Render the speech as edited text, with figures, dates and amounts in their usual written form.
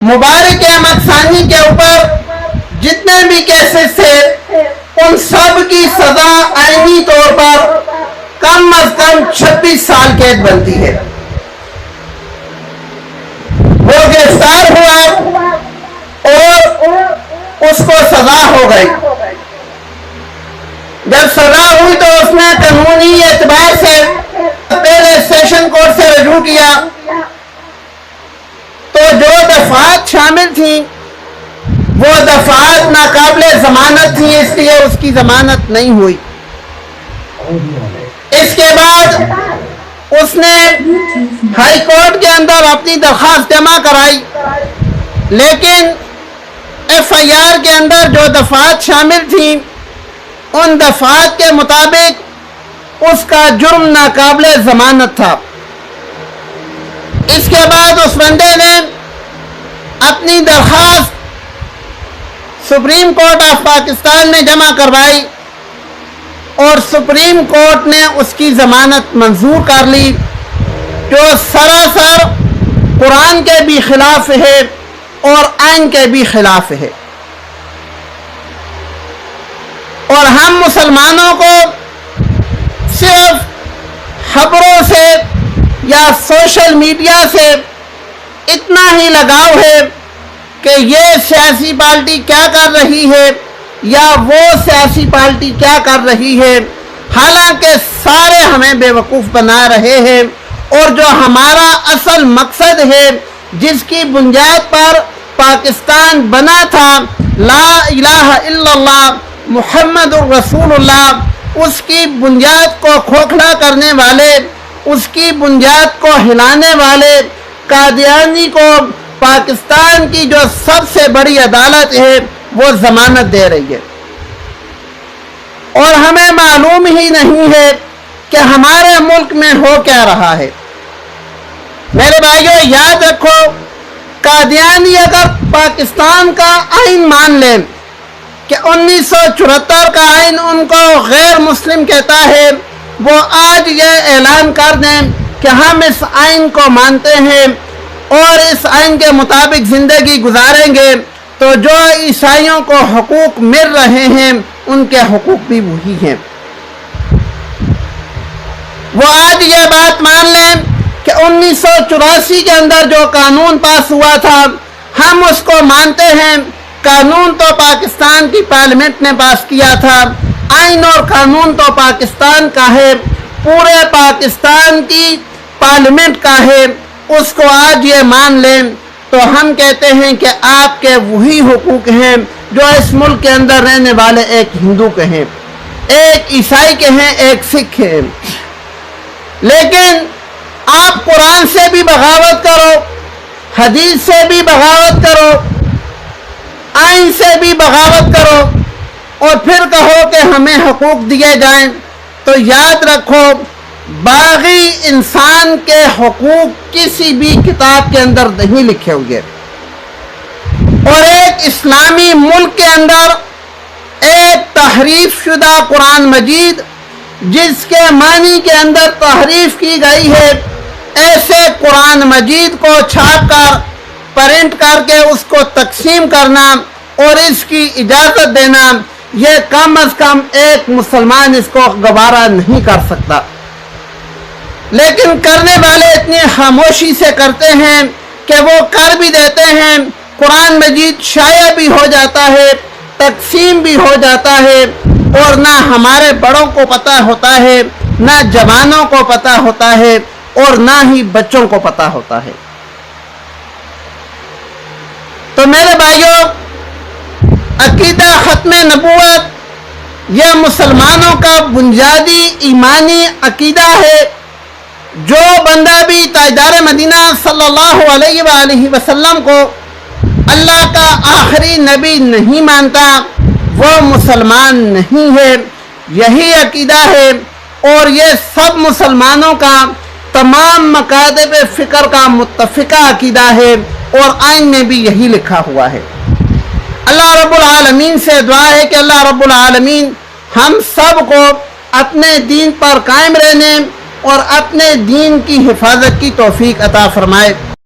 مبارک احمد ثانی کے اوپر جتنے بھی کیسز تھے ان سب کی سزا آئینی طور پر کم از کم 26 سال قید بنتی ہے۔ وہ گرفتار ہوا اور اس کو سزا ہو گئی۔ جب سزا ہوئی تو اس نے قانونی اعتبار سے پہلے سیشن کورٹ سے رجوع کیا تو جو دفعات شامل تھیں وہ دفعات ناقابل ضمانت تھیں، اس لیے اس کی ضمانت نہیں ہوئی۔ اس کے بعد اس نے ہائی کورٹ کے اندر اپنی درخواست جمع کرائی، لیکن ایف آئی آر کے اندر جو دفعات شامل تھیں ان دفعات کے مطابق اس کا جرم ناقابل ضمانت تھا۔ اس کے بعد اس بندے نے اپنی درخواست سپریم کورٹ آف پاکستان میں جمع کروائی اور سپریم کورٹ نے اس کی ضمانت منظور کر لی، جو سراسر قرآن کے بھی خلاف ہے اور آئین کے بھی خلاف ہے۔ اور ہم مسلمانوں کو صرف خبروں سے یا سوشل میڈیا سے اتنا ہی لگاؤ ہے کہ یہ سیاسی پارٹی کیا کر رہی ہے یا وہ سیاسی پارٹی کیا کر رہی ہے، حالانکہ سارے ہمیں بے وقوف بنا رہے ہیں، اور جو ہمارا اصل مقصد ہے جس کی بنیاد پر پاکستان بنا تھا، لا الہ الا اللہ محمد الرسول اللہ، اس کی بنیاد کو کھوکھلا کرنے والے، اس کی بنیاد کو ہلانے والے قادیانی کو پاکستان کی جو سب سے بڑی عدالت ہے وہ ضمانت دے رہی ہے، اور ہمیں معلوم ہی نہیں ہے کہ ہمارے ملک میں ہو کیا رہا ہے۔ میرے بھائیوں، یاد رکھو، قادیانی اگر پاکستان کا آئین مان لیں کہ 1974 کا آئین ان کو غیر مسلم کہتا ہے، وہ آج یہ اعلان کر دیں کہ ہم اس آئین کو مانتے ہیں اور اس آئین کے مطابق زندگی گزاریں گے، تو جو عیسائیوں کو حقوق مل رہے ہیں ان کے حقوق بھی وہی ہیں۔ وہ آج یہ بات مان لیں کہ 1984 کے اندر جو قانون پاس ہوا تھا ہم اس کو مانتے ہیں، قانون تو پاکستان کی پارلیمنٹ نے پاس کیا تھا، آئین اور قانون تو پاکستان کا ہے، پورے پاکستان کی پارلیمنٹ کا ہے، اس کو آج یہ مان لیں تو ہم کہتے ہیں کہ آپ کے وہی حقوق ہیں جو اس ملک کے اندر رہنے والے ایک ہندو کے ہیں، ایک عیسائی کے ہیں، ایک سکھ کے ہیں۔ لیکن آپ قرآن سے بھی بغاوت کرو، حدیث سے بھی بغاوت کرو، آئین سے بھی بغاوت کرو، اور پھر کہو کہ ہمیں حقوق دیے جائیں، تو یاد رکھو باغی انسان کے حقوق کسی بھی کتاب کے اندر نہیں لکھے ہوئے، اور ایک اسلامی ملک کے اندر ایک تحریف شدہ قرآن مجید جس کے معنی کے اندر تحریف کی گئی ہے، ایسے قرآن مجید کو چھاپ کر پرنٹ کر کے اس کو تقسیم کرنا اور اس کی اجازت دینا، یہ کم از کم ایک مسلمان اس کو گوارا نہیں کر سکتا۔ لیکن کرنے والے اتنی خاموشی سے کرتے ہیں کہ وہ کر بھی دیتے ہیں، قرآن مجید شائع بھی ہو جاتا ہے، تقسیم بھی ہو جاتا ہے، اور نہ ہمارے بڑوں کو پتہ ہوتا ہے، نہ جوانوں کو پتہ ہوتا ہے، اور نہ ہی بچوں کو پتہ ہوتا ہے۔ تو میرے بھائیوں، عقیدہ ختم نبوت یہ مسلمانوں کا بنیادی ایمانی عقیدہ ہے۔ جو بندہ بھی تاجدار مدینہ صلی اللہ علیہ وآلہ وسلم کو اللہ کا آخری نبی نہیں مانتا وہ مسلمان نہیں ہے، یہی عقیدہ ہے، اور یہ سب مسلمانوں کا تمام مکاتب فکر کا متفقہ عقیدہ ہے، اور آئین میں بھی یہی لکھا ہوا ہے۔ اللہ رب العالمین سے دعا ہے کہ اللہ رب العالمین ہم سب کو اپنے دین پر قائم رہنے اور اپنے دین کی حفاظت کی توفیق عطا فرمائے۔